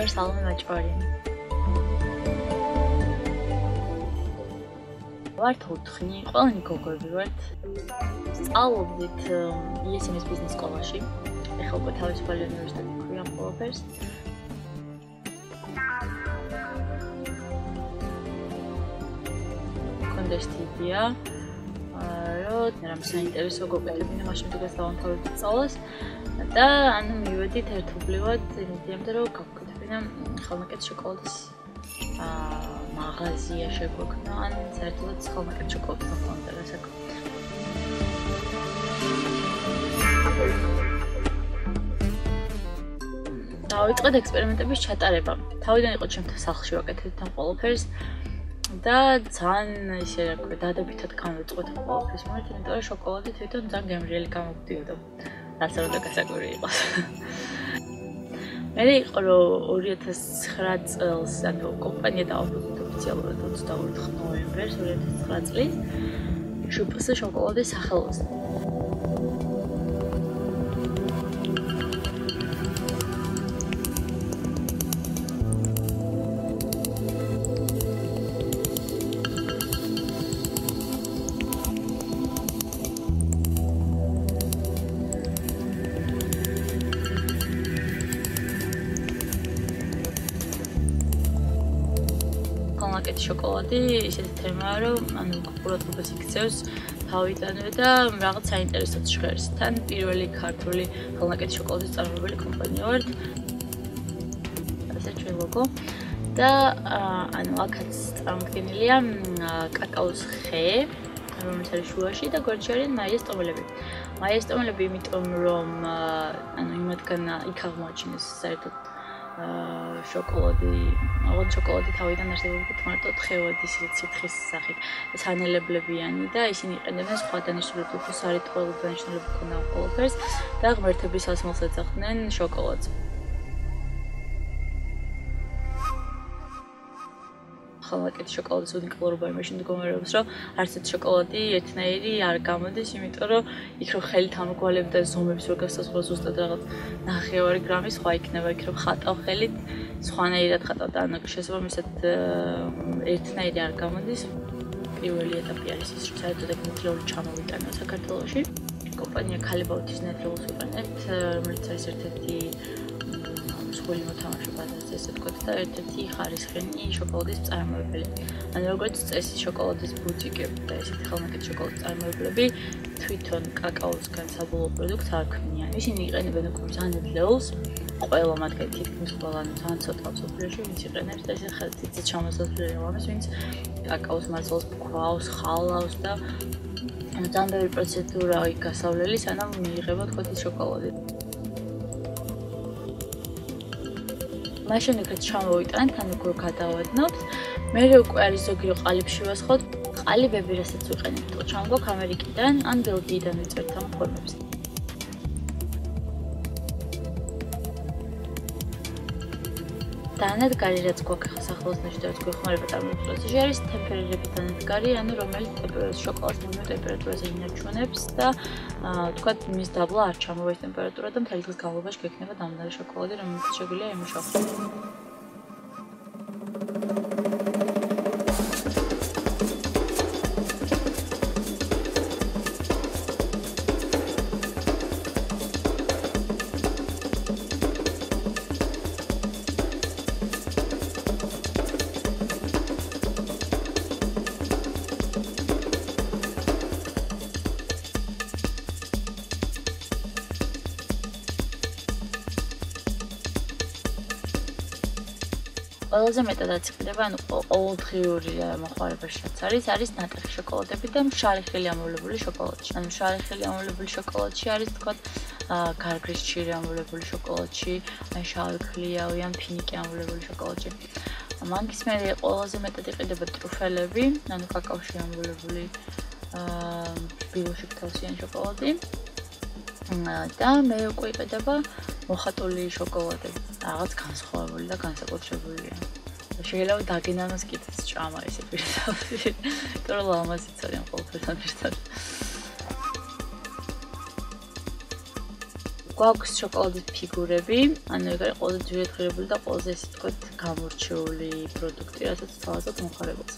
Salome Maჭვარიანი. ვართ 4, ყველანი გოგოები ვართ. სწავლობდით ISM-ის ბიზნეს სკოლაში. ეხლა უკვე თავისუფალი უნივერსიტეტი ქვია ყველაფერს. კონდესტი იდეა, რომ რამ საინტერესო გოგოებინა მაშინ თუ გასავანთავებთ სწავლას და ანუ მივედით ერთობლივად იმედიამდე რომ ხალხმაკეთ შოკოლადის მაღაზია შეგვექმნა, ან საერთოდ ხალხმაკეთ შოკოლადის მოხმარებას აქვს. დავიწყეთ ექსპერიმენტების ჩატარება. თავიდან იყო ჩემთან სახლში ვაკეთებთ ამ ყველაფერს და ძალიან ისე რა ქვია, დადებითად განვიწყოთ ამ ყველაფერს, იმიტომ რომ შოკოლადი თვითონ ძალიან გემრიელი გამოგვდიოდა. რაც არ უნდა გასაკვირი იყოს. მე იყო რომ 2009 წელს ანუ კომპანია დაუბრუნდა ოფიციალურად 22 ნოემბერს 2009 წლის შუპს შოკოლადის სახელზე. ხალხმაკეთი შოკოლადი ისეთი თემაა, რომ ანუ ყურადღებას იქცევს თავიდანვე და რაღაც საინტერესოც ჟღერს. თან პირველი ქართული ხალხმაკეთი შოკოლადის წარმოებელი კომპანია ვართ. ასე ჩვენ ლოგო და ანუ აქაც წარმოდგენილია კაკაოს ხე, რომელიც არის შუაში და გვერდში არის მაიას ტომელები. მაიას ტომელები იმიტომ რომ ანუ იმათგან იქ აღმოაჩინეს საერთოდ შოკოლადი თავიდან არსებობდათ მარტო თხევადის სითხის სახით. სანელებლებიანი და ისინი იყენებდნენ სხვა დანიშნულებით სარიტუალურ დანიშნულებით ქონა ყველაფერს და ღმერთების ასმულს ეძახდნენ შოკოლადს. ხალხმაკეთი შოკოლადის უნიკალურობა იმაში მდგომარეობს, რომ არც ერთი შოკოლადი ერთნაირი არ გამოდის, იმიტომ რომ იქ რომ ხელით ამგვალებდა ზომებს რო გასასწრო ზუსტად რაღაც 9 გრამის სხვა იქნება, იქ რომ ხატავ ხელით სხვანაირად ხატავ და ანუ შესაბამისად ერთნაირი არ გამოდის. პირველი ეტაპი არის ის, რომ საერთოდ ეგ ნედლეული ჩამოვიტანო საქართველოში. კომპანია ქალებაუთის ნედლეულს ვიყენებთ, რომელიც არის ერთ-ერთი მსხვილი მოთამაშე ბაზარზე, ესე ვთქვათ და ერთ-ერთი ხარისხიანი შოკოლადის მწარმოებელი. ანუ როგორც წესი შოკოლადის ბუტიკები და ესეთი ხალხმაკეთი შოკოლადის მწარმოებლები თვითონ კაკაოსგან საბოლოო პროდუქტს არ ქმნიან. ისინი იყენებენ უკვე ნედლეულს, ყველა მათგანი თითქმის ყველა ანუ ძალიან ცოტა მსოფლიოში ვინც იყენებს და ესე ხელით ჩამოსასვლელი ამას, ვინც კაკაოს მასალას გვაქვს, ხალავს და ანუ ძალიან ბევრი პროცედურა გასავლელი, სანამ მიიღება თქვათ ის შოკოლადი. მაშინ ეგრეთ ჩამოვიტანთ, ანუ როგორ გადავადნობთ. მე უკვე არის ზოგი რო ყალიბში ვასხოთ. ყალიბები რასაც ვიყენებთ, ჩამგვაქვს ამერიკიდან, ან ბელგიიდან ვიწერთ ამ ფორმებს. დანადგარი რაც გვაქვს ახლა სახელოსნოში და რაც გვეხმარება წარმოწყვეტში არის ტემპერატურების დანადგარი, ანუ რომელიც შოკოლადის მომდევნო ტემპერატურაზე ინარჩუნებს და თქვათ მის დაბლა არ ჩამოვა ეს ტემპერატურა და მთელი დღის განმავლობაში გექნება დამდგარი შოკოლადი, რომელიც შეგვიძლია იმუშაოს. ყველაზე მეტად აწყვეტება, ანუ ყოველდღიური მოხმარებაში არის ნატეხი შოკოლადები და მშრალი ხილი ამოვლებული შოკოლადში. ანუ მშრალი ხილი ამოვლებული შოკოლადში არის თქვა გარგრის ჩირი ამოვლებული შოკოლადში, ან შავი ქლიავი ან ფინიკი ამოვლებული შოკოლადში. მანგის მერე ყველაზე მეტად იყიდება ტრუფელები, ანუ კაკაოში ამოვლებული ბილოშექთავსიანი შოკოლადი. და მე უკვე იყიდება მოხატული შოკოლადები, რაღაც განსხვავებული და განსაკუთრებულია. შეიძლება დაგინანოს კიდეც ჭამა ესე პირდაპირ, იმიტომ რომ ლამაზიც არის ყოველთვის ერთად. გვაქვს შოკოლადის ფიგურები, ანუ ეგ არის ყველაზე ძვირადღირებული და ყველაზე ესე ვთქვათ გამორჩეული პროდუქტი, რასაც თავაზობ მომხმარებელს.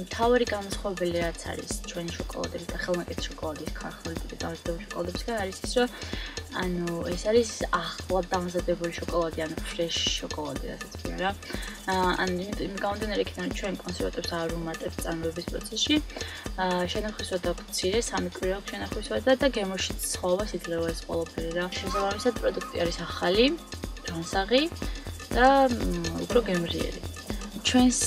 მთავარი განსხვავებული რაც არის ჩვენი შოკოლადების და ხელნაკეთი შოკოლადის ქარხნული და დამზადებული შოკოლადებისგან არის ის, რომ ანუ ეს არის ახლად დამზადებული შოკოლადი, ანუ ფრეშ შოკოლადი, რასაც ვთქვი რა. ანუ იმ გამომდინარე იქიდან რომ ჩვენ კონსერვატორებს არ ვუმატებთ წარმოების პროცესში. შენახვისვად აქვს მცირე 3 კვირა აქვს შენახვისვად და გემოშიც სხვაობას იძლევა ეს ყველაფერი რა. შესაბამისად პროდუქტი არის ახალი, ჯანსაღი და უფრო გემრიელი. ჩვენს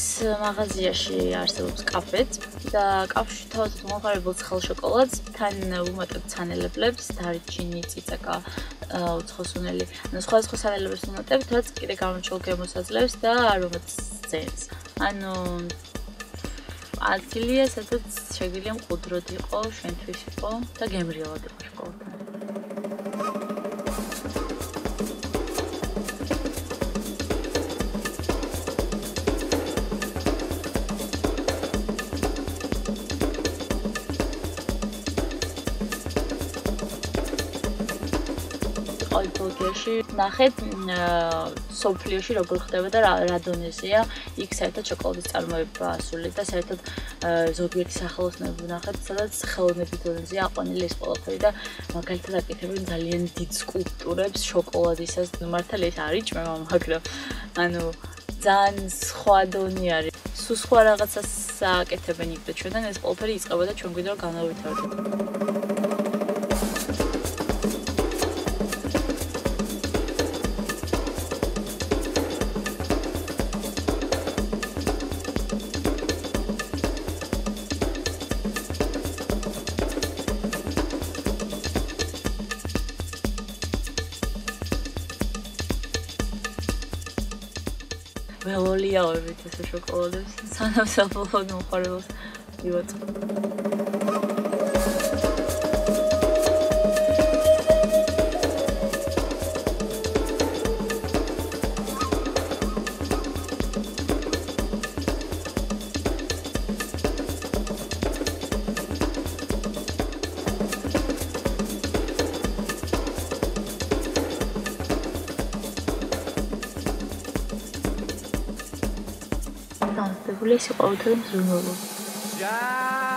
მაღაზიაში არსებობს კაფეც და კაფეში თავად მომხმარებელს ხელ შოკოლადს თან უმატებთ სანელებლებს, დარიჩინი, ციცაკა, უცხოსუნელი. ანუ სხვადასხვა სანელებლებს უმატებთ, რაც კიდე გამორჩეულ გემოს აძლევს და არომატს ძენს. ანუ ადგილია, სადაც შეგვიძლია მყუდროდ იყო, შენთვის იყო და გემრიელად იყო შოკოლადი. ბოლგიაში ნახეთ სოფლიოში როგორ ხდება და რა დონეზეა იქ საერთოდ შოკოლადის წარმოება ასული და საერთოდ ზოგიერთი სახელოსნები ვნახეთ, სადაც ხელოვნების დონეზეა აყვანილი ეს ყველაფერი და მაგალითად აკეთებენ ძალიან დიდ სკულპტურებს შოკოლადისას. მართალია ეს არ იჭმება, მაგრამ ანუ ძალიან სხვა დონე არის. სულ სხვა რაღაცას აკეთებენ იქ და ჩვენთან ეს ყველაფერი იწყება და ჩვენ გვინდა რომ განავითაროთ. ველოლიავებით ეს შოკოლადებს, სანამ საბოლოოდ მომხმარებელს ივაწყო. დამზადებული ის ყოველთვის მზრუნველობა.